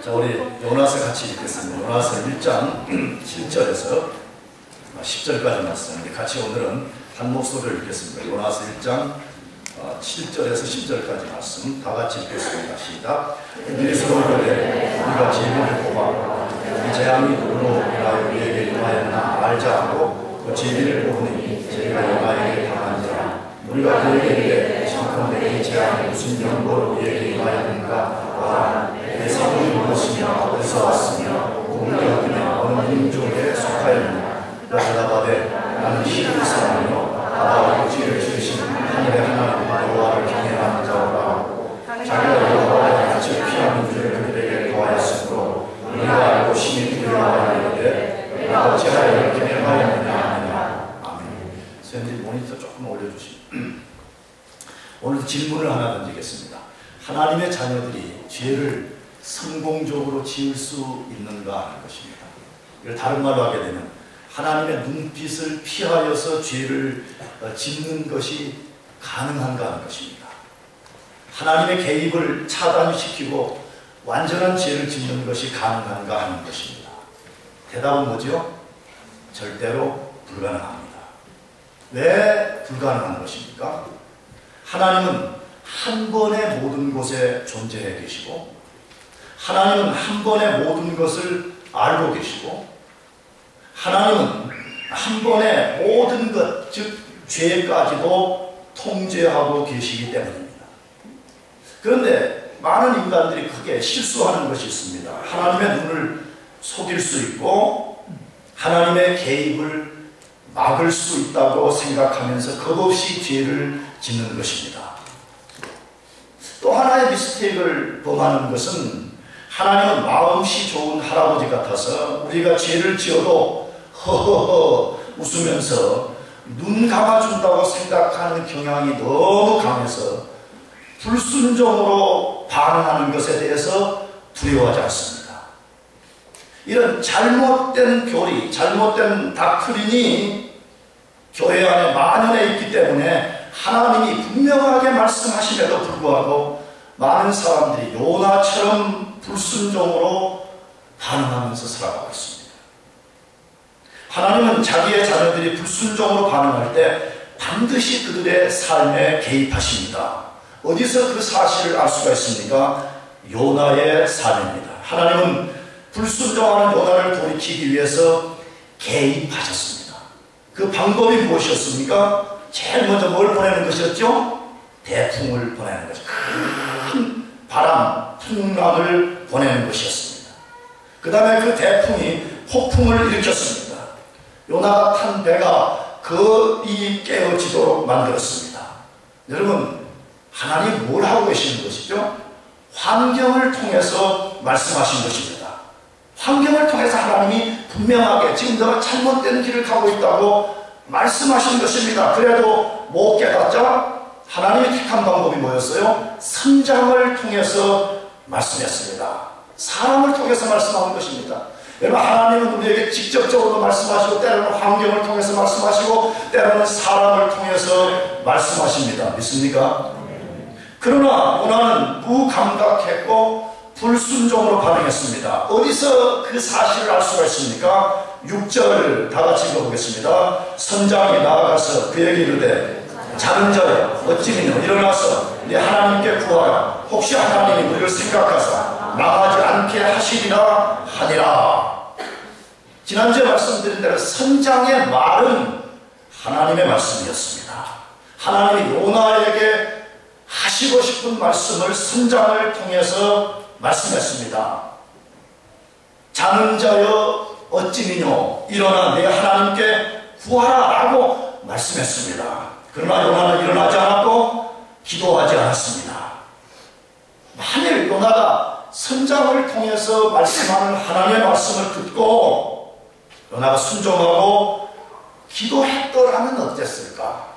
자, 우리 요나서 같이 읽겠습니다. 요나서 1장 7절에서 10절까지 말씀. 같이 오늘은 한 목소리를 읽겠습니다. 요나서 1장 7절에서 10절까지 말씀 다 같이 읽겠습니다. 시작. 그들이 서로 이르되 우리가 제비를 뽑아 이 재앙이 누구로 우리에게 임하였나 알자 하고 그 제비를 뽑으니 제비가 요나에게 당한지라. 우리가 그에게 이르되 청컨대 이 재앙이 무슨 연고로 우리에게 임하였는가 하라. 내 성이 무엇이며 어디서 왔으며 우리가 그냥 어느 민족에 속하였느냐. 그가 대답하되 나는 히브리 사람이요 바다와 육지를 지으신 하늘의 하나님 여호와를 경외하는 자오라 하고 자기가 여호와의 낯을 피하는 줄을 그들에게 거하였으므로 우리가 알고 심히 두려워하여 이르되 내가 어찌하여 이렇게 행하였느냐 하느냐. 아멘. 선생님 모니터 조금 올려주시면 오늘 질문을 하나 던지겠습니다. 하나님의 자녀들이 죄를 성공적으로 지을 수 있는가 하는 것입니다. 이걸 다른 말로 하게 되면 하나님의 눈빛을 피하여서 죄를 짓는 것이 가능한가 하는 것입니다. 하나님의 개입을 차단시키고 완전한 죄를 짓는 것이 가능한가 하는 것입니다. 대답은 뭐죠? 절대로 불가능합니다. 왜 불가능한 것입니까? 하나님은 한 번에 모든 곳에 존재해 계시고 하나님은 한 번에 모든 것을 알고 계시고 하나님은 한 번에 모든 것, 즉 죄까지도 통제하고 계시기 때문입니다. 그런데 많은 인간들이 크게 실수하는 것이 있습니다. 하나님의 눈을 속일 수 있고 하나님의 개입을 막을 수 있다고 생각하면서 겁없이 죄를 짓는 것입니다. 또 하나의 미스테이크를 범하는 것은 하나님은 마음씨 좋은 할아버지 같아서 우리가 죄를 지어도 허허허 웃으면서 눈 감아준다고 생각하는 경향이 너무 강해서 불순종으로 반응하는 것에 대해서 두려워하지 않습니다. 이런 잘못된 교리, 잘못된 다크린이 교회 안에 만연해 있기 때문에 하나님이 분명하게 말씀하심에도 불구하고 많은 사람들이 요나처럼 불순종으로 반응하면서 살아가고 있습니다. 하나님은 자기의 자녀들이 불순종으로 반응할 때 반드시 그들의 삶에 개입하십니다. 어디서 그 사실을 알 수가 있습니까? 요나의 삶입니다. 하나님은 불순종하는 요나를 돌이키기 위해서 개입하셨습니다. 그 방법이 무엇이었습니까? 제일 먼저 뭘 보내는 것이었죠? 대풍을 보내는 것이죠. 큰 바람, 풍랑을 보내는 것이었습니다. 그 다음에 그 대풍이 폭풍을 일으켰습니다. 요나가 탄 배가 거의 깨어지도록 만들었습니다. 여러분, 하나님 뭘 하고 계시는 것이죠? 환경을 통해서 말씀하신 것입니다. 환경을 통해서 하나님이 분명하게 지금 너가 잘못된 길을 가고 있다고 말씀하신 것입니다. 그래도 못 깨닫자 하나님이 택한 방법이 뭐였어요? 선장을 통해서 말씀했습니다. 사람을 통해서 말씀하는 것입니다. 여러분, 하나님은 우리에게 직접적으로 말씀하시고 때로는 환경을 통해서 말씀하시고 때로는 사람을 통해서 말씀하십니다. 믿습니까? 그러나 요나는 무감각했고 불순종으로 반응했습니다. 어디서 그 사실을 알 수가 있습니까? 6절 다 같이 읽어보겠습니다. 선장이 나아가서 그에게 이르되 자는 자여 어찌미뇨 일어나서 네 하나님께 구하라. 혹시 하나님이 우리를 생각하사 망하지 않게 하시리라 하니라. 지난주에 말씀드린 대로 선장의 말은 하나님의 말씀이었습니다. 하나님이 요나에게 하시고 싶은 말씀을 선장을 통해서 말씀했습니다. 자는 자여 어찌미뇨 일어나 내 하나님께 구하라 라고 말씀했습니다. 그러나 요나는 일어나지 않았고 기도하지 않았습니다. 만일 요나가 선장을 통해서 말씀하는 하나님의 말씀을 듣고 요나가 순종하고 기도했더라면 어땠을까?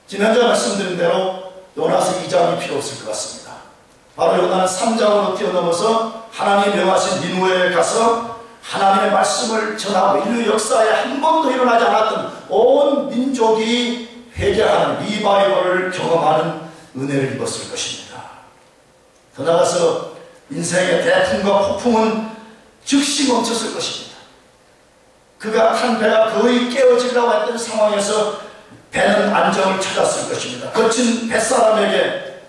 지난주에 말씀드린 대로 요나서 2장이 필요 없을 것 같습니다. 바로 요나는 3장으로 뛰어넘어서 하나님이 명하신 니느웨에 가서 하나님의 말씀을 전하고 인류 역사에 한 번도 일어나지 않았던 온 민족이 회개하는 리바이벌을 경험하는 은혜를 입었을 것입니다. 더 나아가서 인생의 대풍과 폭풍은 즉시 멈췄을 것입니다. 그가 탄 배가 거의 깨어지려고 했던 상황에서 배는 안정을 찾았을 것입니다. 거친 뱃사람에게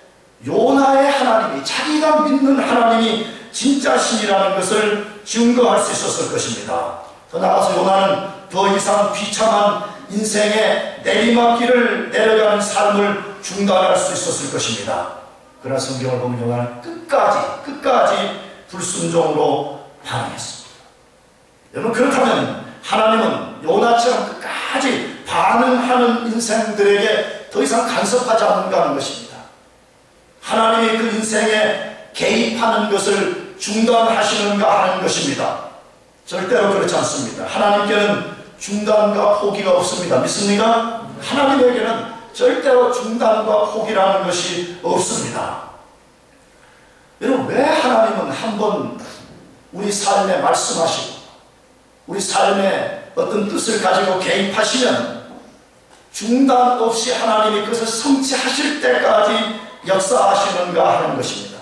요나의 하나님이, 자기가 믿는 하나님이 진짜 신이라는 것을 증거할 수 있었을 것입니다. 더 나아가서 요나는 더 이상 비참한 인생의 내리막길을 내려가는 삶을 중단할 수 있었을 것입니다. 그러나 성경을 보면 요나는 끝까지 불순종으로 반응했습니다. 여러분, 그렇다면 하나님은 요나처럼 끝까지 반응하는 인생들에게 더 이상 간섭하지 않는가 하는 것입니다. 하나님이 그 인생에 개입하는 것을 중단하시는가 하는 것입니다. 절대로 그렇지 않습니다. 하나님께는 중단과 포기가 없습니다. 믿습니까? 하나님에게는 절대로 중단과 포기라는 것이 없습니다. 여러분, 왜 하나님은 한번 우리 삶에 말씀하시고 우리 삶에 어떤 뜻을 가지고 개입하시면 중단 없이 하나님이 그것을 성취하실 때까지 역사하시는가 하는 것입니다.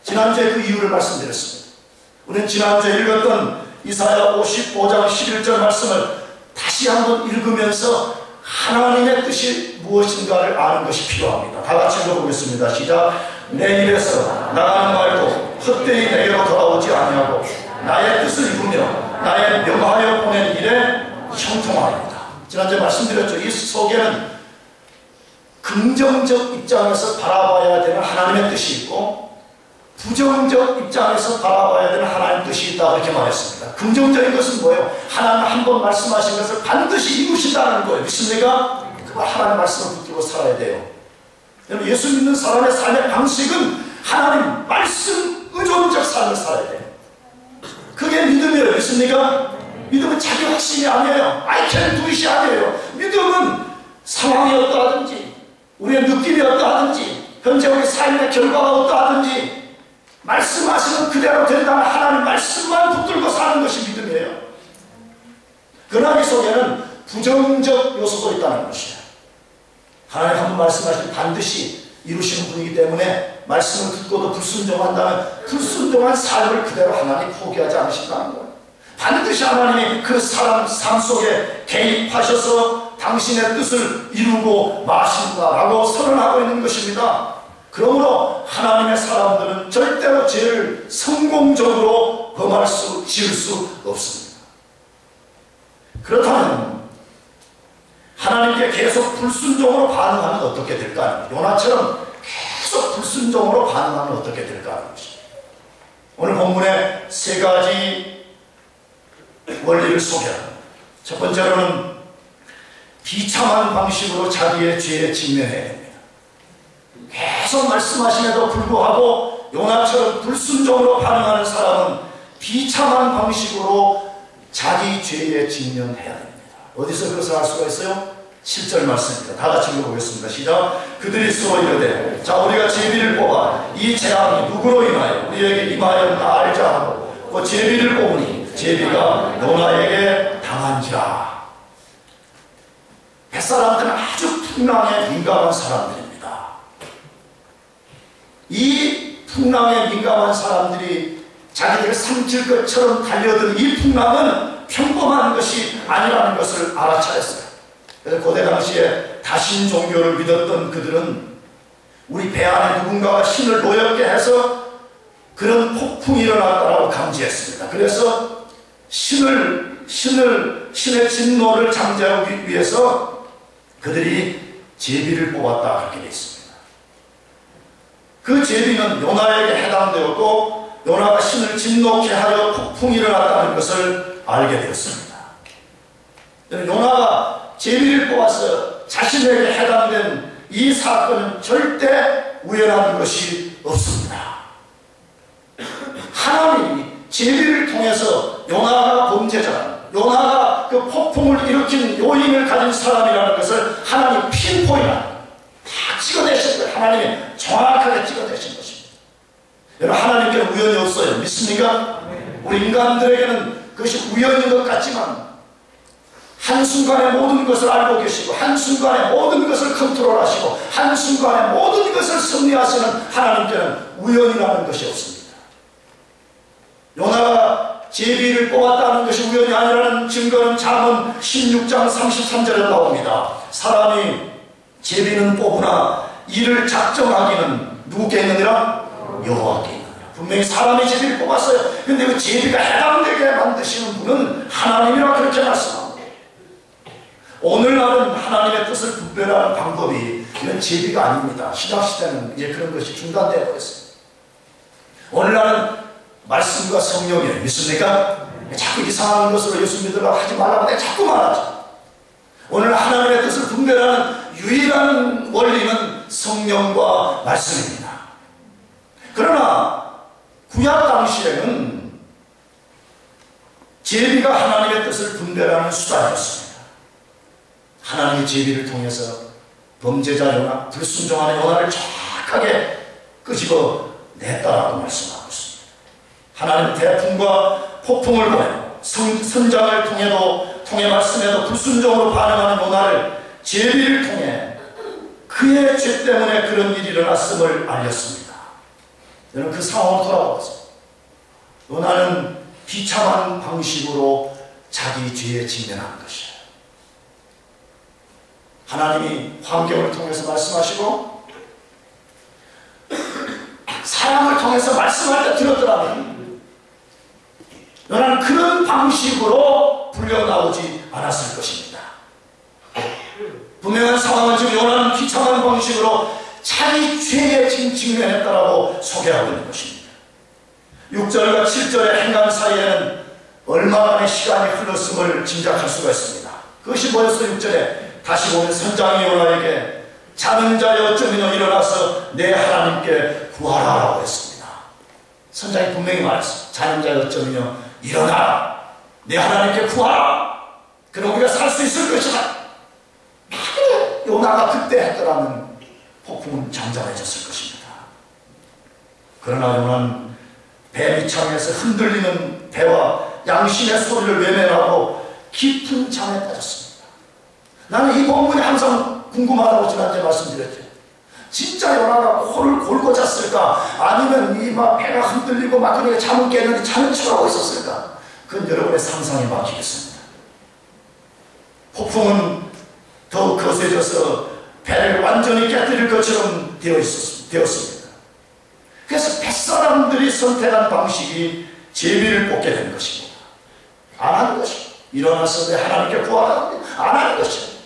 지난주에 그 이유를 말씀드렸습니다. 우리는 지난주에 읽었던 이사야 55장 11절 말씀을 다시 한번 읽으면서 하나님의 뜻이 무엇인가를 아는 것이 필요합니다. 다 같이 읽어보겠습니다. 시작. 내 입에서 나가는 말도 헛되이 내게로 돌아오지 아니하고 나의 뜻을 이루며 나의 명하여 보낸 일에 형통하리이다. 지난주에 말씀드렸죠. 이 속에는 긍정적 입장에서 바라봐야 되는 하나님의 뜻이 있고 부정적 입장에서 바라봐야 되는 하나님의 뜻이 있다, 그렇게 말했습니다. 긍정적인 것은 뭐예요? 하나님 한 번 말씀하신 것을 반드시 이루신다는 거예요. 믿습니까? 그 하나님 말씀을 붙들고 살아야 돼요. 여러분, 예수 믿는 사람의 삶의 방식은 하나님 말씀 의존적 삶을 살아야 돼요. 그게 믿음이에요. 믿습니까? 믿음은 자기 확신이 아니에요. I can do it이 아니에요. 믿음은 상황이 어떠하든지 우리의 느낌이 어떠하든지 현재 우리 삶의 결과가 어떠하든지 말씀하시는 그대로 된다는 하나님 말씀만 붙들고 사는 것이 믿음이에요. 그러나 이 속에는 부정적 요소도 있다는 것이에요. 하나님 한 번 말씀하시면 반드시 이루시는 분이기 때문에 말씀을 듣고도 불순종한다면 불순종한 삶을 그대로 하나님 포기하지 않으신다는 거예요. 반드시 하나님이 그 사람 삶 속에 개입하셔서 당신의 뜻을 이루고 마신다라고 선언하고 있는 것입니다. 그러므로 하나님의 사람들은 절대로 죄를 성공적으로 지을 수 없습니다. 그렇다면 하나님께 계속 불순종으로 반응하면 어떻게 될까? 요나처럼 계속 불순종으로 반응하면 어떻게 될까 하는 것입니다. 오늘 본문에 세 가지 원리를 소개합니다. 첫 번째로는 비참한 방식으로 자기의 죄에 직면해야 됩니다. 계속 말씀하심에도 불구하고 요나처럼 불순종으로 반응하는 사람은 비참한 방식으로 자기 죄에 직면해야 됩니다. 어디서 그것을 알 수가 있어요? 7절 말씀입니다. 다 같이 읽어보겠습니다. 시작. 그들이 서로 이르되 자 우리가 제비를 뽑아 이 재앙이 누구로 인하여 우리에게 임하였나 알자 하고 그 제비를 뽑으니 제비가 요나에게 당한지라. 뱃사람들은 아주 풍랑에 민감한 사람들입니다. 이 풍랑에 민감한 사람들이 자기들을 삼킬 것처럼 달려든 이 풍랑은 평범한 것이 아니라는 것을 알아차렸어요. 그래서 고대 당시에 다신 종교를 믿었던 그들은 우리 배 안에 누군가가 신을 노엽게 해서 그런 폭풍이 일어났다라고 감지했습니다. 그래서 신의 진노를 잠재우기 위해서 그들이 제비를 뽑았다 그렇게 되어 있습니다. 그 제비는 요나에게 해당되었고 요나가 신을 진노케 하여 폭풍이 일어났다는 것을 알게 되었습니다. 요나가 제비를 뽑아서 자신에게 해당된 이 사건은 절대 우연한 것이 없습니다. 하나님이 제비를 통해서 요나가 범죄자, 요나가 그 폭풍을 일으킨 요인을 가진 사람이라는 것을 하나님 핀포인트 다 찍어내신 거예요. 하나님이 정확하게 찍어내신 것입니다. 여러분, 하나님께는 우연이 없어요. 믿습니까? 우리 인간들에게는 그것이 우연인 것 같지만 한순간에 모든 것을 알고 계시고 한순간에 모든 것을 컨트롤하시고 한순간에 모든 것을 섭리하시는 하나님께는 우연이라는 것이 없습니다. 요나가 제비를 뽑았다는 것이 우연이 아니라는 증거는 잠언 16장 33절에 나옵니다. 사람이 제비는 뽑으나 이를 작정하기는 누구께 있느니라? 여호와께 있느니라. 분명히 사람이 제비를 뽑았어요. 근데 그 제비가 해당되게 만드시는 분은 하나님이라 그렇게 말씀합니다. 오늘날은 하나님의 뜻을 분별하는 방법이 이런 제비가 아닙니다. 신약시대는 이제 그런 것이 중단되어 버렸어요. 오늘날은 말씀과 성령이에요. 믿습니까? 자꾸 이상한 것으로 예수 믿으라고 하지 말라고 내가 자꾸 말하죠. 오늘 하나님의 뜻을 분별하는 유일한 원리는 성령과 말씀입니다. 그러나 구약 당시에는 제비가 하나님의 뜻을 분별하는 수단이었습니다. 하나님의 제비를 통해서 범죄자 요나, 불순종하는 요나를 정확하게 끄집어냈다라고 말씀하고 있습니다. 하나님은 태풍과 폭풍을 보내고 선장을 통해 말씀에도 불순종으로 반응하는 요나를 제비를 통해 그의 죄 때문에 그런 일이 일어났음을 알렸습니다. 여러분 그 상황으로 돌아보았습니다. 요나는 비참한 방식으로 자기 죄에 직면한 것이에요. 하나님이 환경을 통해서 말씀하시고 사람을 통해서 말씀할 때 들었더라면 요나는 그런 방식으로 불려나오지 않았을 것입니다. 분명한 상황은 지금 요나는 비참한 방식으로 자기 죄에 지금 직면했다라고 소개하고 있는 것입니다. 6절과 7절의 행간 사이에는 얼마만의 시간이 흘렀음을 짐작할 수가 있습니다. 그것이 뭐였어요? 6절에 다시 보면 선장이 요나에게 자는 자여 어쩌면요 일어나서 내 하나님께 구하라라고 했습니다. 선장이 분명히 말했습니다. 자는 자여 어쩌면요 일어나라. 내 하나님께 구하라. 그럼 우리가 살 수 있을 것이다. 요나가 그때 했더라면 폭풍은 잠잠해졌을 것입니다. 그러나 요나는 배 밑창에서 흔들리는 배와 양심의 소리를 외면하고 깊은 잠에 빠졌습니다. 나는 이 본문이 항상 궁금하다고 지난주에 말씀드렸죠. 진짜 요나가 코를 골고 잤을까? 아니면 이 막 배가 흔들리고 막 그러니까 잠을 깨는데 잠을 쳐하고 있었을까? 그건 여러분의 상상에 맡기겠습니다. 폭풍은 더욱 거세져서 배를 완전히 깨뜨릴 것처럼 되었습니다. 그래서 뱃사람들이 선택한 방식이 제비를 뽑게 된 것입니다. 안 하는 것입니다. 일어나서 내 하나님께 구하라. 안 하는 것입니다.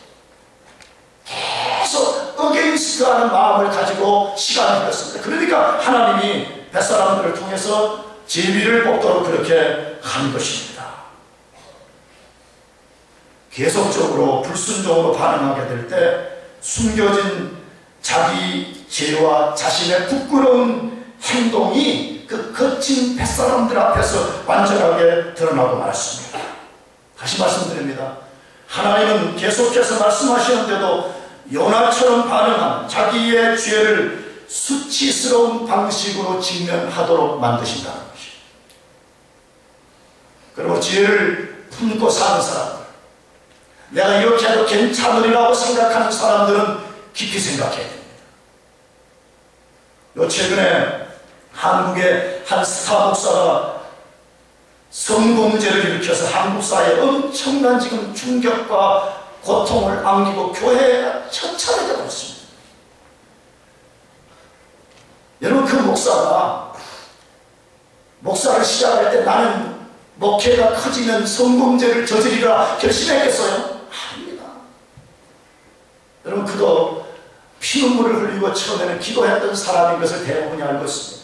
계속 어게인스트하는 마음을 가지고 시간을 흘렸습니다. 그러니까 하나님이 뱃사람들을 통해서 제비를 뽑도록 그렇게 한 것입니다. 계속적으로 불순종으로 반응하게 될 때 숨겨진 자기 죄와 자신의 부끄러운 행동이 그 거친 뱃사람들 앞에서 완전하게 드러나고 말았습니다. 다시 말씀드립니다. 하나님은 계속해서 말씀하시는데도 요나처럼 반응한 자기의 죄를 수치스러운 방식으로 직면하도록 만드신다는 것이죠. 그리고 죄를 품고 사는 사람들, 내가 이렇게 해도 괜찮으리라고 생각하는 사람들은 깊이 생각해야 됩니다. 요 최근에 한국의 한 스타 목사가 성범죄를 일으켜서 한국 사회에 엄청난 지금 충격과 고통을 안기고 교회가 처참해져 버렸습니다. 여러분 그 목사가 목사를 시작할 때 나는 목회가 커지면 성범죄를 저지르라 결심했겠어요? 아닙니다. 여러분 그도 피눈물을 흘리고 처음에는 기도했던 사람인 것을 대부분이 알고 있습니다.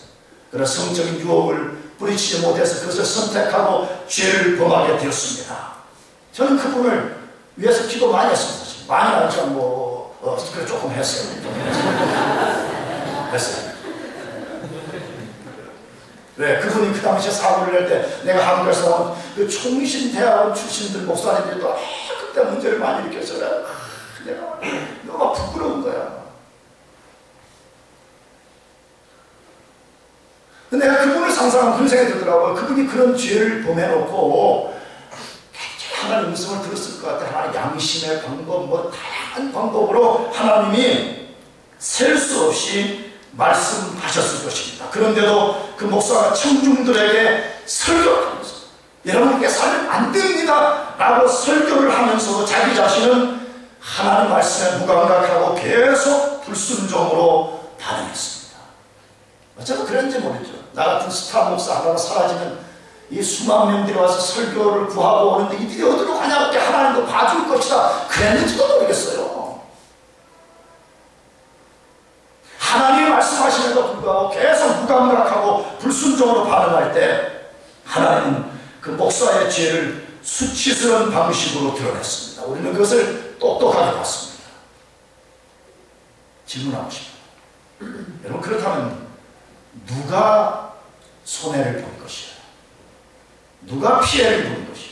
그러나 성적인 유혹을 뿌리치지 못해서 그것을 선택하고 죄를 범하게 되었습니다. 저는 그분을 위해서 기도 많이 했습니다. 많이 아니지만 그래 조금 했어요. 했어요. 왜? 그분이 그 당시에 사고를 낼 때 내가 한국에서 나온 그 총신대학원 출신들 목사님들이 또 그때 문제를 많이 일으켰어요. 내가 너무 부끄러운 거야. 근데 내가 그분을 상상하면 그런 생각이 들더라고요. 그분이 그런 죄를 범해놓고 하나님 음성을 들었을 것 같아요. 하나님 양심의 방법, 다양한 방법으로 하나님이 셀 수 없이 말씀하셨을 것입니다. 그런데도 그 목사가 청중들에게 설교를 하면서 여러분께 살면 안 됩니다 라고 설교를 하면서도 자기 자신은 하나님 말씀에 무감각하고 계속 불순종으로 반응했습니다. 어쩌면 그런지 모르죠. 나 같은 스타 목사 하나가 사라지면 이 수만 명들이 와서 설교를 구하고 오는데 이들이 어디로 가냐고 하나님도 봐줄 것이다 그랬는지도 모르겠어요. 하나님이 말씀하시면도 불구하고 계속 무감각하고 불순종으로 반응할 때 하나님은 그 목사의 죄를 수치스러운 방식으로 드러냈습니다. 우리는 그것을 똑똑하게 봤습니다. 질문하고 싶어요. 여러분 그렇다면 누가 손해를 본 것이에요? 누가 피해를 본 것이에요?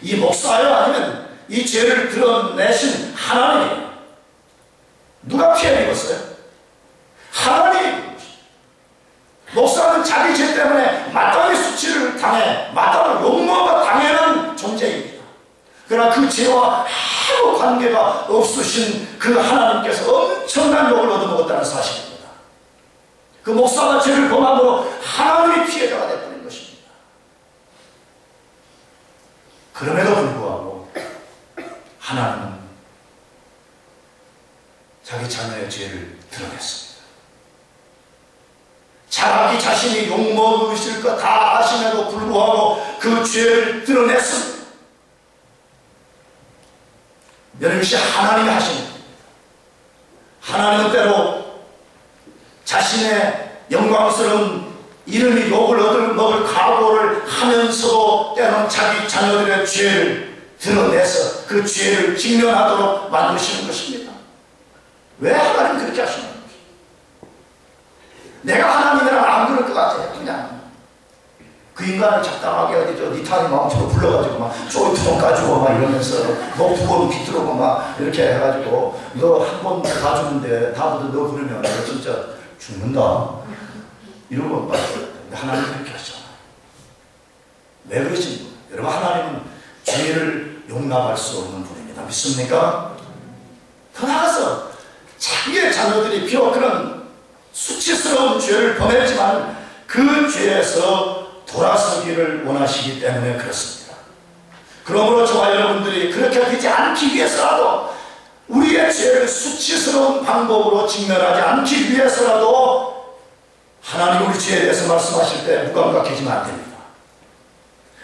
이 목사요? 아니면 이 죄를 드러내신 하나님이에요? 누가 피해를 입었어요? 하나님이 입은 것이에요. 목사는 자기 죄 때문에 마땅히 수치를 당해 마땅히 욕먹어 당하는 존재입니다. 그러나 그 죄와 아무 관계가 없으신 그 하나님께서 엄청난 욕을 얻어먹었다는 사실입니다. 그 목사가 죄를 범함으로 하나님이 피해자가 되어버린 것입니다. 그럼에도 불구하고 하나님은 자기 자녀의 죄를 드러냈습니다. 자기 자신이 욕먹으실 것 다 아심에도 불구하고 그 죄를 드러냈습니다. 여러분 이것이 하나님이 하신 겁니다. 하나님은 때로 자신의 영광스러운 이름이 욕을 얻을 각오를 하면서도 때로는 자기 자녀들의 죄를 드러내서 그 죄를 직면하도록 만드시는 것입니다. 왜 하나님은 그렇게 하시는 것입니다. 내가 하나님이라면 안 그럴 것 같아요. 그냥 그 인간을 적당하게 어디 니탄이 마음처럼 불러가지고 막 쪼이투돈 가지고 막 이러면서 너 두 번 비틀어고 막 이렇게 해가지고 너 한 번 가주는데 다음부터 너 그러면 너 진짜 죽는다 이러고 막 하나님 그렇게 하잖아요. 왜 그러십니까? 여러분 하나님은 죄를 용납할 수 없는 분입니다. 믿습니까? 더 나아가서 자기의 자녀들이 비록 그런 수치스러운 죄를 범했지만 그 죄에서 돌아서기를 원하시기 때문에 그렇습니다. 그러므로 저와 여러분들이 그렇게 되지 않기 위해서라도 우리의 죄를 수치스러운 방법으로 직면하지 않기 위해서라도 하나님 우리 죄에 대해서 말씀하실 때 무감각해지면 안 됩니다.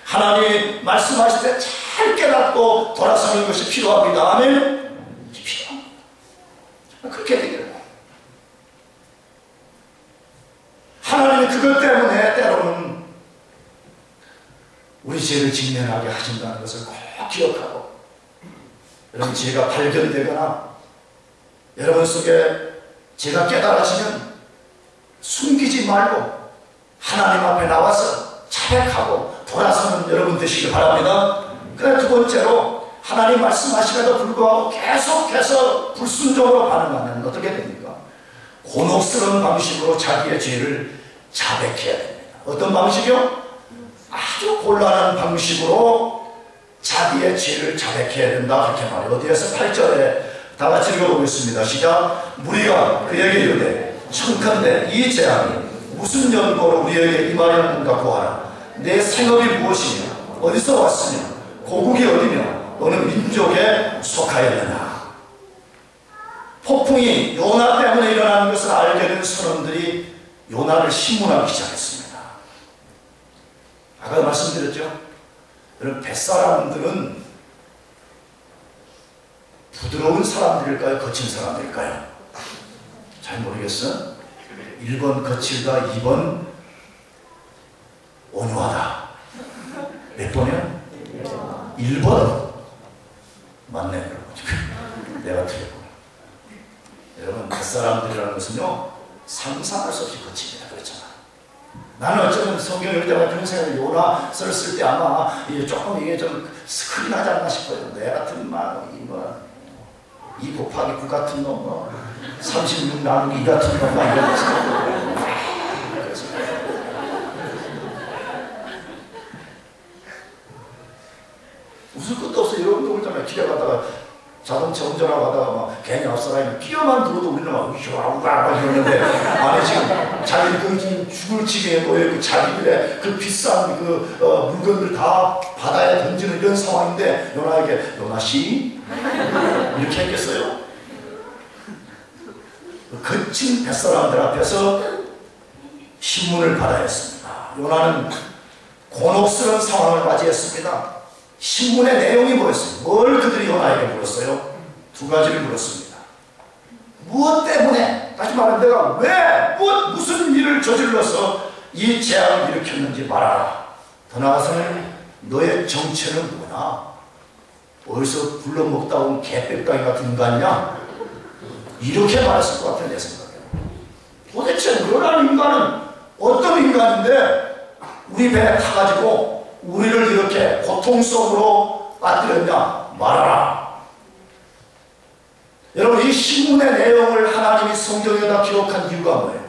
하나님이 말씀하실 때 잘 깨닫고 돌아서는 것이 필요합니다. 아멘? 필요합니다. 그렇게 되기를. 하나님이 그것 때문에 때로는 우리 죄를 직면하게 하신다는 것을 꼭 기억하고 여러분 죄가 발견되거나 여러분 속에 죄가 깨달아지면 숨기지 말고 하나님 앞에 나와서 자백하고 돌아서는 여러분 되시길 바랍니다. 그래 두 번째로 하나님 말씀하심에도 불구하고 계속해서 불순종으로 반응하면 어떻게 됩니까? 곤혹스러운 방식으로 자기의 죄를 자백해야 됩니다. 어떤 방식이요? 아주 곤란한 방식으로 자기의 죄를 자백해야 된다 그렇게 말해요. 어디에서 8절에 다 같이 읽어보겠습니다. 시작. 무리가 그에게 이르되 청컨대 이 재앙이 무슨 연고로 우리에게 임하였는가 고하라. 내 생업이 무엇이며 어디서 왔으며 고국이 어디며 어느 민족에 속하였느냐. 폭풍이 요나 때문에 일어나는 것을 알게 된 선원들이 요나를 신문하기 시작했습니다. 아까 말씀드렸죠? 여러분 뱃사람들은 부드러운 사람들일까요? 거친 사람들일까요? 잘 모르겠어. 1번 거칠다, 2번 온유하다. 몇 번이요? 1번. 맞네. 내가 틀렸구나. 여러분 뱃사람들이라는 것은요 상상할 수 없이 거칩니다. 그렇잖아. 나는 어쩌면 성경을 읽을 때마다 그런 생각을 요나 썼을 때 아마 조금 이게 좀 스크린하지 않나 싶어요. 내 같은 이 곱하기 9 같은 놈, 36 나누기 2 같은 놈, 이러면서. 웃을 것도 없어. 여러분도 그러잖아요. 길에 가다가 자동차 운전하고 가다가 막 괜히 앞사람이 끼어만 들어도 우리는 막 우와 이러는데 아니 지금 자기 그 죽을 지경에 놓여있고 자기들의 그 비싼 그 물건들 다 바다에 던지는 이런 상황인데 요나에게 요나씨 이렇게 했겠어요? 거친 뱃사람들 앞에서 신문을 받아야 했습니다. 요나는 곤혹스러운 상황을 맞이했습니다. 신문의 내용이 뭐였어요? 뭘 그들이 요나에게 물었어요? 두 가지를 물었습니다. 무엇 때문에, 다시 말하면 내가 왜, 무슨 일을 저질러서 이 재앙을 일으켰는지 말하라. 더 나아가서는 너의 정체는 뭐냐? 어디서 굴러먹다 온 개백다기 같은 인간이냐? 이렇게 말했을 것 같아 내 생각에. 도대체 너라는 인간은 어떤 인간인데 우리 배에 타가지고 우리를 이렇게 고통 속으로 빠뜨렸냐? 말하라. 여러분 이 신문의 내용을 하나님이 성경에다 기록한 이유가 뭐예요?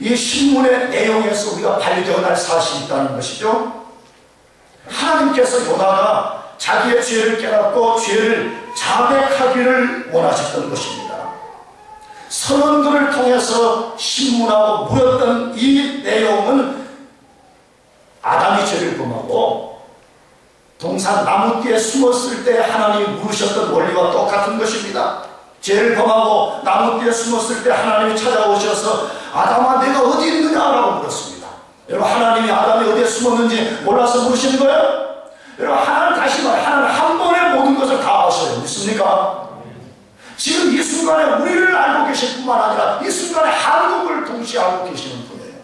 이 신문의 내용에서 우리가 발견할 사실이 있다는 것이죠. 하나님께서 요나가 자기의 죄를 깨닫고 죄를 자백하기를 원하셨던 것입니다. 선원들을 통해서 신문하고 물었던 이 내용은 아담이 죄를 범하고 동산 나무뒤에 숨었을 때 하나님이 물으셨던 원리와 똑같은 것입니다. 죄를 범하고 나무뒤에 숨었을 때 하나님이 찾아오셔서 아담아 내가 어디 있느냐라고 물었습니다. 여러분 하나님이 아담이 어디에 숨었는지 몰라서 물으시는 거예요? 여러분 하나님 다시 말해 하나님 한 번에 모든 것을 다 아셔요. 믿습니까? 지금 이 순간에 우리를 알고 계실 뿐만 아니라 이 순간에 한국을 동시에 알고 계시는 분이에요.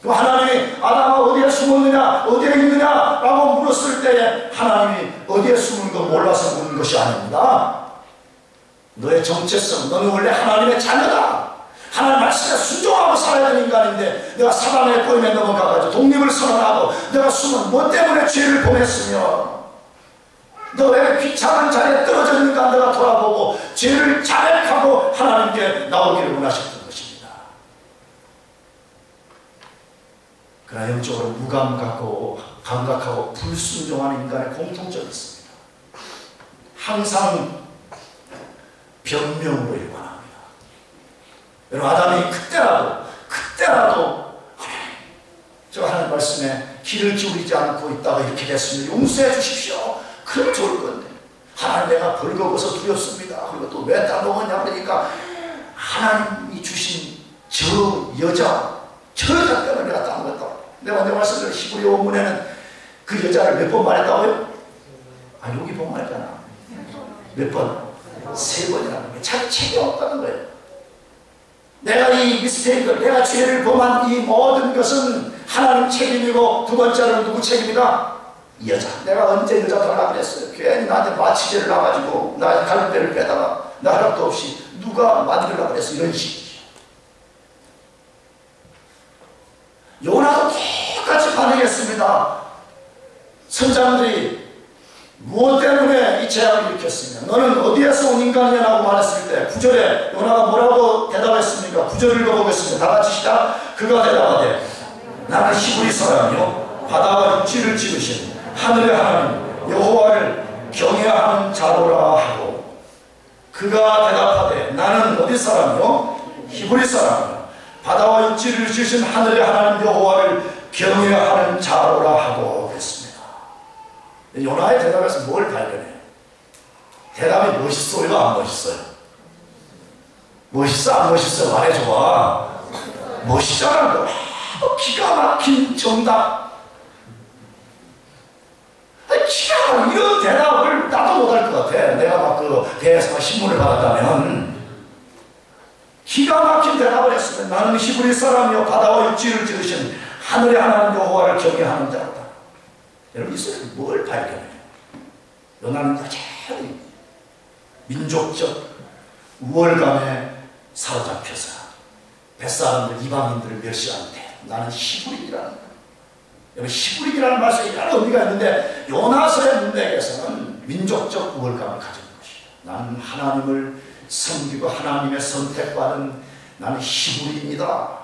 그럼 하나님이 아담아 어디에 숨었느냐 어디에 있느냐라고 물었을 때에 하나님이 어디에 숨은 거 몰라서 묻는 것이 아닙니다. 너의 정체성, 너는 원래 하나님의 자녀다. 하나님 말씀에 순종하고 살아야 되는 인간인데 내가 사단의 꼬임에 넘어가가지고 독립을 선언하고 내가 숨은 뭐 때문에 죄를 범했으며 너 왜 귀찮은 자리에 떨어져 있는가 내가 돌아보고 죄를 자백하고 하나님께 나오기를 원하셨던 것입니다. 그러나 영적으로 무감각하고 불순종하는 인간의 공통점이 있습니다. 항상 변명으로 일관합니다. 여러분 아담이 그때라도 저 하나님 말씀에 귀를 기울이지 않고 있다가 이렇게 됐으면 용서해 주십시오. 그럼 좋을 건데 하나님 내가 벌거벗어 두렵습니다. 그리고 또 왜 따먹었냐 그러니까 하나님이 주신 저 여자 때문에 내가 따먹었다. 내가 내 말씀대로 히브리 원문에는 그 여자를 몇 번 말했다고요? 아 여기 보면 말했잖아. 몇 번? 3번이라는 게 자기 책이 없다는 거예요. 내가 이 미스테이크, 내가 죄를 범한 이 모든 것은 하나님 책임이고 두 번째로는 누구 책임이다? 이 여자. 내가 언제 여자 달라고 그랬어요. 괜히 나한테 마취제를 놔가지고 나 갈비뼈를 빼다가 나 하나도 없이 누가 만들려고 그랬어. 이런 식이죠. 요나도 똑같이 반응했습니다. 선장들이 무엇 때문에 이 재앙을 일으켰으며 너는 어디에서 온 인간이냐고 말했을 때 9절에 요나가 뭐라고 대답했습니까? 9절을 읽어보겠습니다. 다 같이 시작. 그가 대답하되 나는 히브리 사람이요 바다와 육지를 지으신 하늘의 하나님 여호와를 경외하는 자로라 하고 그가 대답하되 나는 어디 사람이요 히브리 사람이요 바다와 육지를 지으신 하늘의 하나님 여호와를 경외하는 자로라 하고 그랬습니다. 요나의 대답에서 뭘 발견해요? 대답이 멋있어요? 안 멋있어요? 멋있어? 안 멋있어? 말해줘봐. 멋있잖아. 기가 막힌 정답. 기가 막힌 이런 대답을 나도 못할 것 같아. 내가 막 그 배에서 신문을 받았다면 기가 막힌 대답을 했으면 나는 히브리 사람이요 바다와 육지를 지으신 하늘의 하나님 여호와를 경외하는 자로다. 여러분 이것을 뭘 발견해요? 요나는 여전히 민족적 우월감에 사로잡혀서 뱃사람들 이방인들을 멸시하는데 나는 히브리인이라는 거예요. 여러분 히브리인이라는 말씀에 여러 의미가 있는데 요나서의 문맥에서는 민족적 우월감을 가진 것이에요. 나는 하나님을 섬기고 하나님의 선택받은 나는 히브리인이다.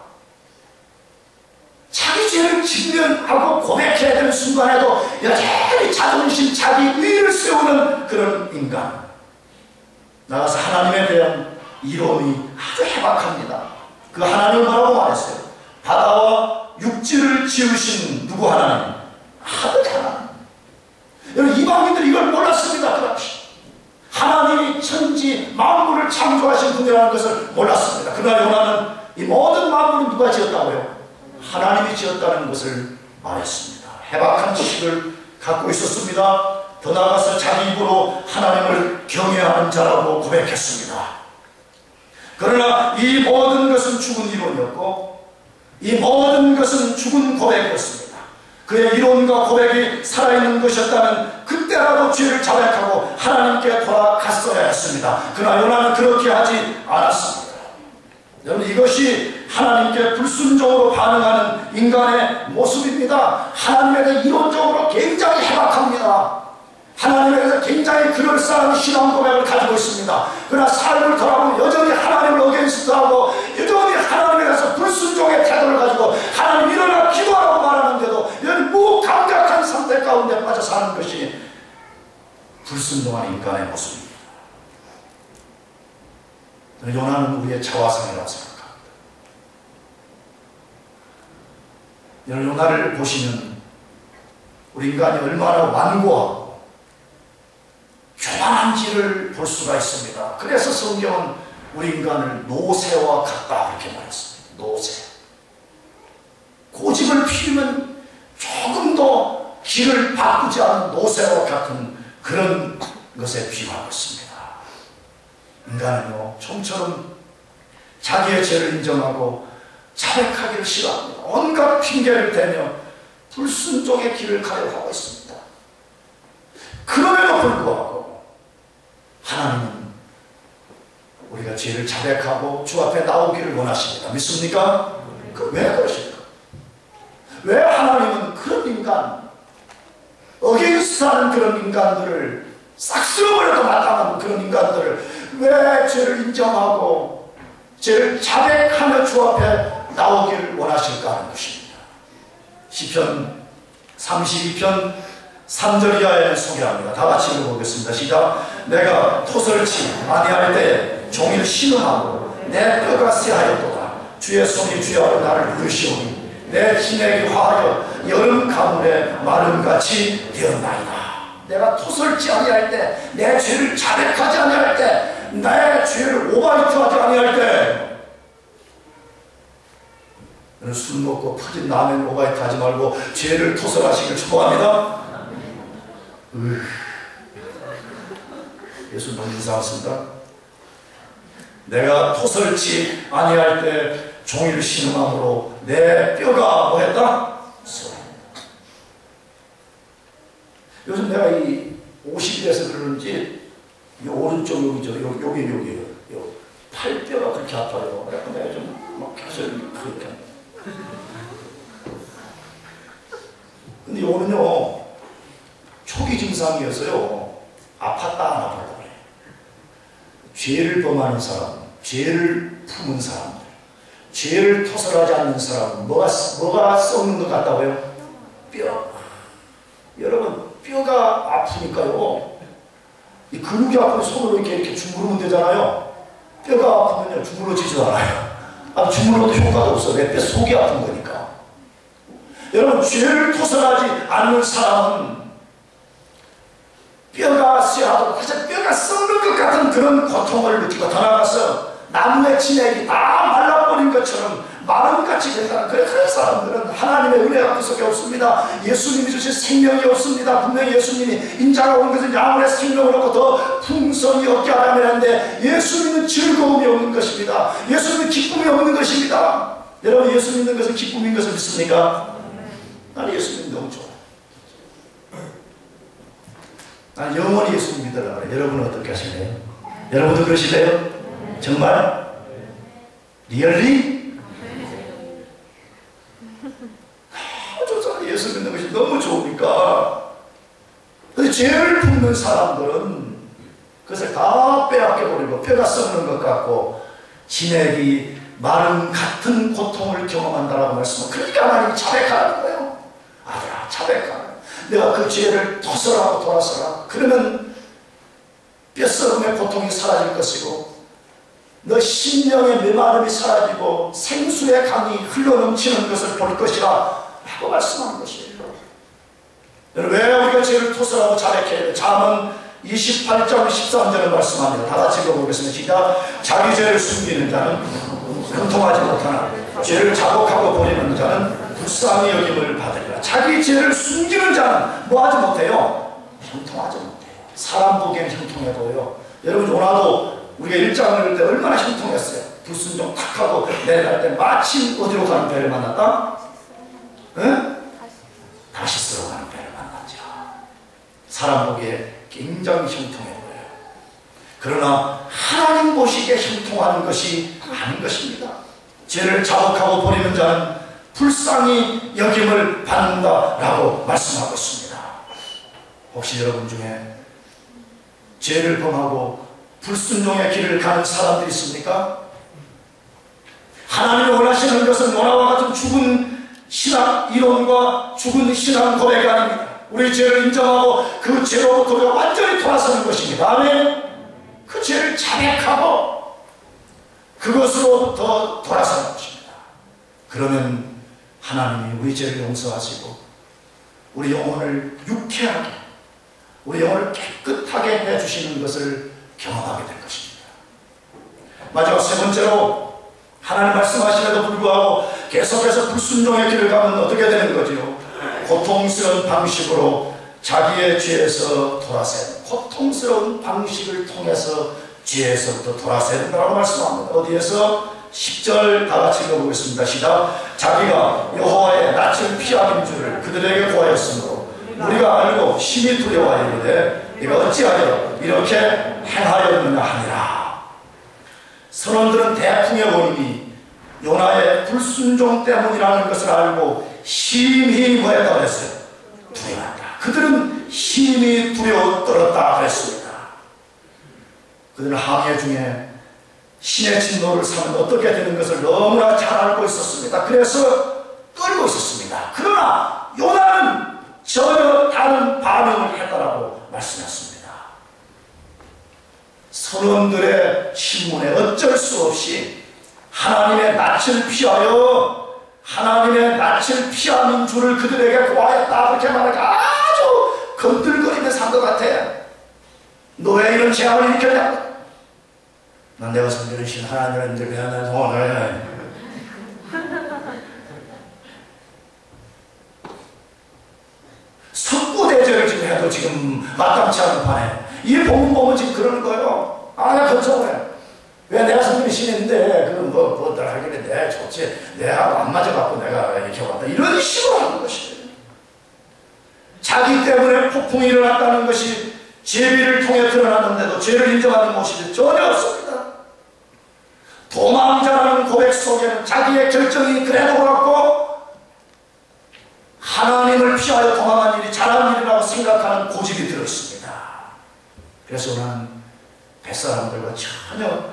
자기 죄를 직면하고 고백해야 되는 순간에도 여전히 자존심, 자기 위를 세우는 그런 인간. 나가서 하나님에 대한 이론이 아주 해박합니다. 그 하나님은 뭐라고 말했어요? 바다와 육지를 지으신 누구 하나님? 아들 하나님. 여러분, 이방인들이 이걸 몰랐습니다. 그 당시 하나님이 천지 만물을 창조하신 분이라는 것을 몰랐습니다. 그러나 요나는 이 모든 만물은 누가 지었다고요? 하나님이 지었다는 것을 말했습니다. 해박한 지식을 갖고 있었습니다. 더 나아가서 자기 입으로 하나님을 경외하는 자라고 고백했습니다. 그러나 이 모든 것은 죽은 이론이었고 이 모든 것은 죽은 고백이었습니다. 그의 이론과 고백이 살아있는 것이었다면 그때라도 죄를 자백하고 하나님께 돌아갔어야 했습니다. 그러나 요나는 그렇게 하지 않았습니다. 여러분, 이것이 하나님께 불순종으로 반응하는 인간의 모습입니다. 하나님에 대해 이론적으로 굉장히 해박합니다. 하나님에 대해서 굉장히 그럴싸한 신앙 고백을 가지고 있습니다. 그러나 삶을 돌아보면 여전히 하나님을 어게인스트하고 여전히 하나님에 대해서 불순종의 태도를 가지고 하나님 일어나 기도하라고 말하는데도 여전히 무감각한 상태 가운데 빠져 사는 것이 불순종한 인간의 모습입니다. 요나는 우리의 자화상이라고 생각합니다. 요나를 보시면 우리 인간이 얼마나 완고하고 교만한지를 볼 수가 있습니다. 그래서 성경은 우리 인간을 노새와 같다 이렇게 말했습니다. 노새. 고집을 피우면 조금도 길을 바꾸지 않은 노새와 같은 그런 것에 비유하고 있습니다. 인간은요, 좀처럼 자기의 죄를 인정하고 자백하기를 싫어합니다. 온갖 핑계를 대며 불순종의 길을 가려고 하고 있습니다. 그럼에도 불구하고 하나님은 우리가 죄를 자백하고 주 앞에 나오기를 원하십니다. 믿습니까? 왜 그러실까? 왜 하나님은 그런 인간, 어게인스트하는 그런 인간들을, 싹 쓸어버려도 마땅한 그런 인간들을 왜 죄를 인정하고 죄를 자백하며 주 앞에 나오기를 원하실까 하는 것입니다. 시편 32편 3절 이하에 소개합니다. 다 같이 읽어보겠습니다. 시작. 내가 토설치 아니할 때 종일 신음하고 내 뼈가 쇠하였도다. 주의 손이 주여 나를 부르시오니 내 진액이 화하여 여름 가물에 마름같이 되었나이다. 내가 토설치 아니할 때, 내 죄를 자백하지 아니할 때, 내 죄를 오바이트하지 아니할 때, 너는 술 먹고 퍼진 라면 오바이트 하지 말고 죄를 토설하시길 축복합니다. 예수 너무 이상했습니다. 내가 토설치 아니할 때 종일 신음함으로 내 뼈가 뭐했다? 요즘 내가 이 50대에서 그러는지 이 오른쪽 여기죠. 여기요. 팔뼈가 그렇게 아파요. 그래서 내가 좀 막 계속 그렇게. 근데 이거는요, 초기 증상이어서요, 아팠다 안 아팠다 그래요. 죄를 범하는 사람, 죄를 품은 사람들, 죄를 토설하지 않는 사람은 뭐가 썩는 것 같다고요? 뼈. 여러분, 뼈가 아프니까요, 이 근육이 아프면 손으로 이렇게 주무르면 되잖아요. 뼈가 아프면요, 주물러지지도 않아요. 주물러도 효과가 없어. 내 뼈 속이 아픈 거니까. 여러분, 죄를 토설하지 않는 사람은 뼈가 쇠하고 그저 뼈가 썩는 것 같은 그런 고통을 느끼고 더 나아가서 나무의 진액이 다 말라버린 것처럼 마름같이 된다는 그런 사람들은 하나님의 은혜가 그 속에 없습니다. 예수님이 주신 생명이 없습니다. 분명히 예수님이 인자가 온 것은 양원의 생명을 얻고 더 풍성히 얻게 하라면 하는데 예수님은 즐거움이 없는 것입니다. 예수님은 기쁨이 없는 것입니다. 여러분, 예수 믿는 것은 기쁨인 것을 믿습니까? 나는 예수 믿는 너무 좋아. 나는 영원히 예수 믿으라 그래. 여러분은 어떻게 하실래요? 여러분도 그러실래요? 정말? 리얼리? 저는 예수 믿는 것이 너무 좋으니까. 근데 죄를 품는 사람들은 그것을 다 빼앗겨버리고 뼈가 썩는 것 같고 진액이 마름 같은 고통을 경험한다라고 말씀하고, 그러니까 하나님이 자백하라는 거예요. 아들아, 자백하라. 내가 그 죄를 토설하고 돌아서라. 그러면 뼛속의 고통이 사라질 것이고 너 심령의 메마름이 사라지고 생수의 강이 흘러넘치는 것을 볼 것이라 라고 말씀하는 것이에요. 여러분, 왜 우리가 죄를 토설하고 자백해야 돼요? 잠언 28장 13절을 말씀합니다. 다 같이 읽어보겠습니다. 시작. 자기 죄를 숨기는 자는 형통하지 못하나 죄를 자복하고 버리는 자는 불쌍히 여김을 받으리라. 자기 죄를 숨기는 자는 뭐 하지 못해요? 형통하지 못해요. 사람 보기엔 형통해 보여요. 여러분, 요나도 우리가 1장을 읽을 때 얼마나 형통했어요. 불순종 탁 하고 내려갈 때 마침 어디로 가는 배를 만났다? 응? 다시스로 가는 배를 만났죠. 사람 보기에 굉장히 형통해 보여요. 그러나 하나님 보시기에 형통하는 것이 아닌 것입니다. 죄를 자복하고 버리는 자는 불쌍히 여김을 받는다라고 말씀하고 있습니다. 혹시 여러분 중에 죄를 범하고 불순종의 길을 가는 사람들이 있습니까? 하나님이 원하시는 것은 요나와 같은 죽은 신앙 이론과 죽은 신앙 고백이 아닙니다. 우리 죄를 인정하고 그 죄로부터 우리가 완전히 돌아서는 것입니다. 아멘. 그 죄를 자백하고 그것으로부터 돌아서는 것입니다. 그러면 하나님이 우리 죄를 용서하시고 우리 영혼을 유쾌하게, 우리 영혼을 깨끗하게 해주시는 것을 경험하게 될 것입니다. 마지막 세 번째로, 하나님 말씀하심에도 불구하고 계속해서 불순종의 길을 가면 어떻게 되는 거지요? 고통스러운 방식으로 자기의 죄에서 돌아서야, 고통스러운 방식을 통해서 죄에서부터 돌아서야 된다고 말씀합니다. 어디에서? 10절 다 같이 읽어보겠습니다. 시작. 자기가 여호와의 낯을 피하는 줄을 그들에게 고하였으므로 우리가 알고 심히 두려워하여 이르되 네가 어찌하여 이렇게 행하였느냐 하니라. 선원들은 대풍의 원인이 요나의 불순종 때문이라는 것을 알고 심히 뭐했다고 했어요? 두려워한다. 그들은 심히 두려워 떨었다 그랬습니다. 그들은 항해 중에 신의 진노를 사면 어떻게 되는 것을 너무나 잘 알고 있었습니다. 그래서 떨고 있었습니다. 그러나 요나는 전혀 다른 반응을 했다라고 말씀했습니다. 선원들의 신문에 어쩔 수 없이 하나님의 낯을 피하여 하나님의 낯을 피하는 줄을 그들에게 고하였다 그렇게 말하니까 아주 건들거리면서 한 것 같아. 너 왜 이런 재앙을 일으켰냐고. 난 내가 섬기는 하나님인데 왜 나를 도와내. 석고대죄를 지금 해도 지금 마땅치 않은 판에 이 본문 보면 지금 그러는 거예요. 아, 나 걱정해. 왜 내가 섬기는 신인데 뭐들 하길래 내가 좋지, 내가 안 맞아갖고 내가 이렇게 왔다, 이런 식으로 하는 것이에요. 자기 때문에 폭풍이 일어났다는 것이 제비를 통해 드러났는데도 죄를 인정하는 모습이 전혀 없습니다. 도망자라는 고백 속에는 자기의 결정이 그래도 그렇고 하나님을 피하여 도망한 일이 잘한 일이라고 생각하는 고집이 들어있습니다. 그래서 저는 뱃사람들과 전혀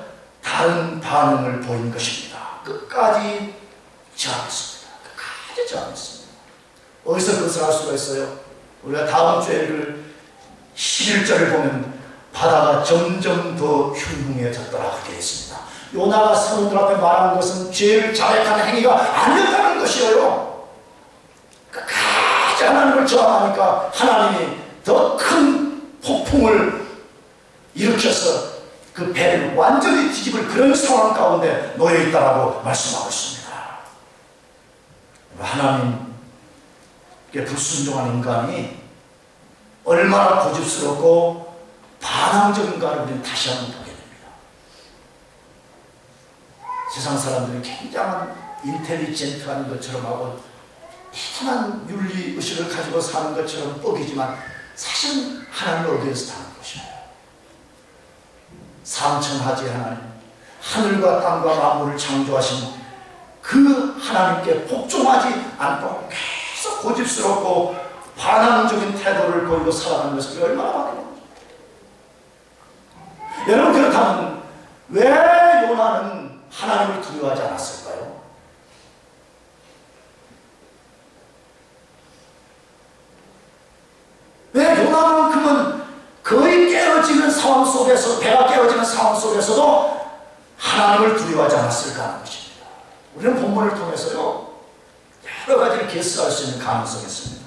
다른 반응을 보인 것입니다. 끝까지 저항했습니다. 끝까지 저항했습니다. 어디서 그것을 알 수가 있어요? 우리가 다음 주에 읽을 11절을 보면 바다가 점점 더 흉흉해졌더라 그렇게 되어 있습니다. 요나가 선원들 앞에 말한 것은 죄를 자백하는 행위가 아니었다는 것이에요. 끝까지 하나님을 저항하니까 하나님이 더 큰 폭풍을 일으켜서 그 배를 완전히 뒤집을 그런 상황 가운데 놓여 있다라고 말씀하고 있습니다. 하나님께 불순종한 인간이 얼마나 고집스럽고 반항적인가를 우리는 다시 한번 보게 됩니다. 세상 사람들이 굉장한 인텔리전트한 것처럼 하고 대단한 윤리의식을 가지고 사는 것처럼 뻑이지만 사실은 하나님을 어디에서 사는 것이에요. 삼천하지 하나님, 하늘과 땅과 만물을 창조하신 그 하나님께 복종하지 않고 계속 고집스럽고 반항적인 태도를 보이고 살아가는 것을 얼마나 많이 봅니다. 여러분, 그렇다면 왜 요나는 하나님을 두려워하지 않았을까요? 왜 요나만큼은 거의 깨어지는 상황 속에서, 배가 깨어지는 상황 속에서도 하나님을 두려워하지 않았을까 하는 것입니다. 우리는 본문을 통해서요, 여러 가지를 개수할 수 있는 가능성이 있습니다.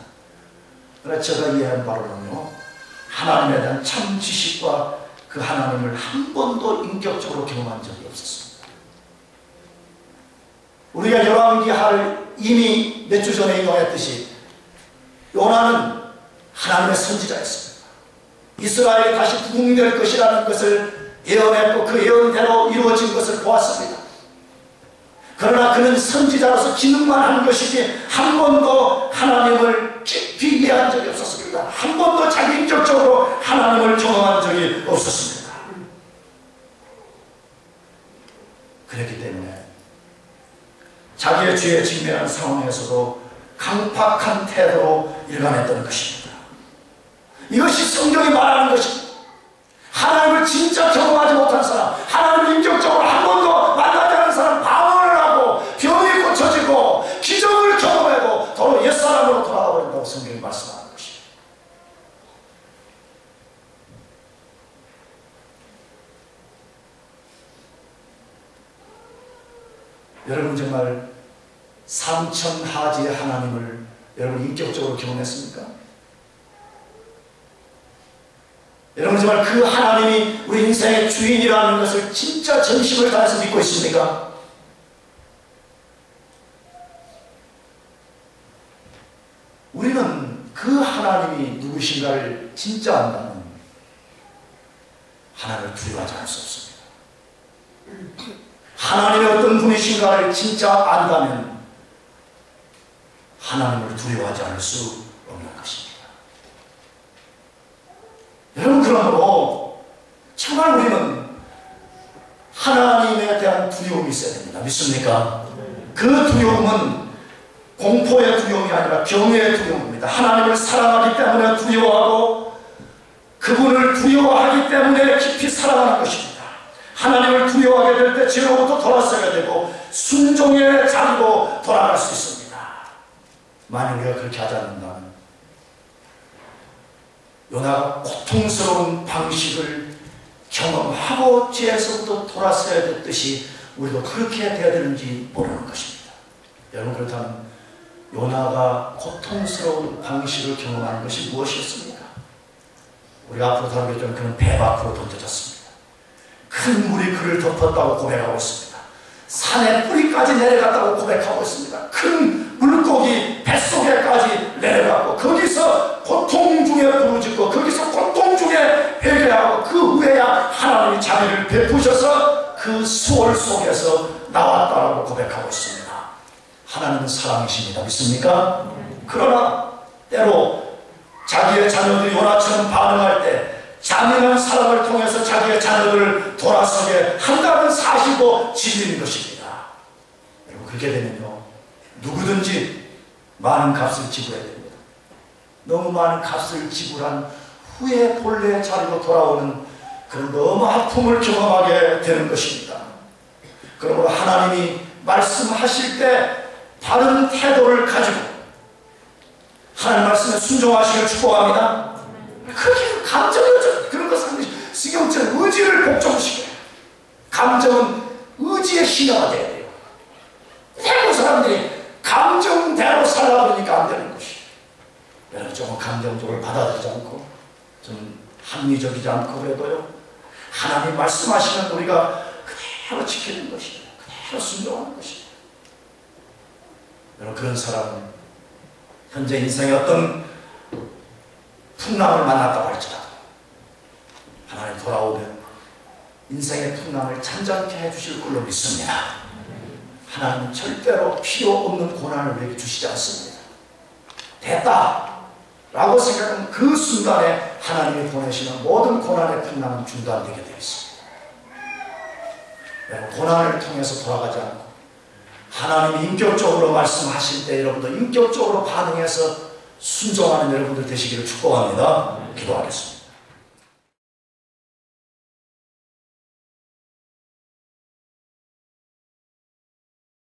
그러나 제가 이해한 바로는요, 하나님에 대한 참 지식과 그 하나님을 한 번도 인격적으로 경험한 적이 없었습니다. 우리가 열왕기하를 이미 몇 주 전에 인용했듯이 요나는 하나님의 선지자였습니다. 이스라엘이 다시 부흥될 것이라는 것을 예언했고 그 예언대로 이루어진 것을 보았습니다. 그러나 그는 선지자로서 기능만 한 것이지 한 번도 하나님을 깊이 이해한 적이 없었습니다. 한 번도 자기 인격적으로 하나님을 경험한 적이 없었습니다. 그렇기 때문에 자기의 죄에 직면한 상황에서도 강팍한 태도로 일관했던 것입니다. 이것이 성경이 말하는 것입니다. 하나님을 진짜 경험하지 못한 사람, 하나님을 인격적으로 한 번도 만나지 않은 사람, 방언을 하고 병이 고쳐지고 기적을 경험해도 도로 옛사람으로 돌아가 버린다고 성경이 말씀하는 것입니다. 여러분 정말 삼천하지의 하나님을 여러분 인격적으로 경험했습니까? 여러분 정말 그 하나님이 우리 인생의 주인이라는 것을 진짜 전심을 다해서 믿고 있습니까? 우리는 그 하나님이 누구신가를 진짜 안다면 하나님을 두려워하지 않을 수 없습니다. 하나님이 어떤 분이신가를 진짜 안다면 하나님을 두려워하지 않을 수 없는 것입니다. 여러분 그러므로 정말 우리는 하나님에 대한 두려움이 있어야 됩니다. 믿습니까? 그 두려움은 공포의 두려움이 아니라 경외의 두려움입니다. 하나님을 사랑하기 때문에 두려워하고 그분을 두려워하기 때문에 깊이 사랑하는 것입니다. 하나님을 두려워하게 될 때 죄로부터 돌아서야 되고 순종의 자리로 돌아갈 수 있습니다. 만약 우리가 그렇게 하지 않는다면 요나가 고통스러운 방식을 경험하고 죄에서부터 돌아서야 됐듯이 우리도 그렇게 해야 되는지 모르는 것입니다. 여러분 그렇다면 요나가 고통스러운 방식을 경험하는 것이 무엇이었습니까? 우리가 앞으로 다루겠지만 그는 배 밖으로 던져졌습니다. 큰 물이 그를 덮었다고 고백하고 있습니다. 산의 뿌리까지 내려갔다고 고백하고 있습니다. 큰 물고기 뱃속에까지 내려가고 거기서 고통 중에 부르짖고 거기서 고통 중에 회개하고 그 후에야 하나님이 자비를 베푸셔서 그 수월 속에서 나왔다라고 고백하고 있습니다. 하나님은 사랑이십니다. 믿습니까? 그러나 때로 자기의 자녀들이 요나처럼 반응할 때 잔인한 사랑을 통해서 자기의 자녀들을 돌아서게 한다는 사실도 진리인 것입니다. 여러분 그렇게 되면요 누구든지 많은 값을 지불해야 됩니다. 너무 많은 값을 지불한 후에 본래의 자리로 돌아오는 그런 너무 아픔을 경험하게 되는 것입니다. 그러므로 하나님이 말씀하실 때 바른 태도를 가지고 하나님 말씀에 순종하시길 축복합니다. 그렇게 감정을 그런 것은 신경처럼 의지를 복종시켜요. 감정은 의지의 신화가 돼야 돼요. 대부분 사람들이 감정대로 살아보니까 안 되는 것이에요. 여러분 조금 감정적으로 받아들이지 않고 좀 합리적이지 않고 그래도요 하나님 말씀하시는 우리가 그대로 지키는 것이에요. 그대로 순종하는 것이에요. 여러분 그런 사람은 현재 인생의 어떤 풍랑을 만났다고 할지라도 하나님 돌아오면 인생의 풍랑을 잔잔케 해주실 걸로 믿습니다. 하나님은 절대로 필요 없는 고난을 우리에게 주시지 않습니다. 됐다 라고 생각하는 그 순간에 하나님이 보내시는 모든 고난의 풍랑은 중단되게 되어 있습니다. 여러분 고난을 통해서 돌아가지 않고 하나님이 인격적으로 말씀하실 때 여러분도 인격적으로 반응해서 순종하는 여러분들 되시기를 축복합니다. 기도하겠습니다.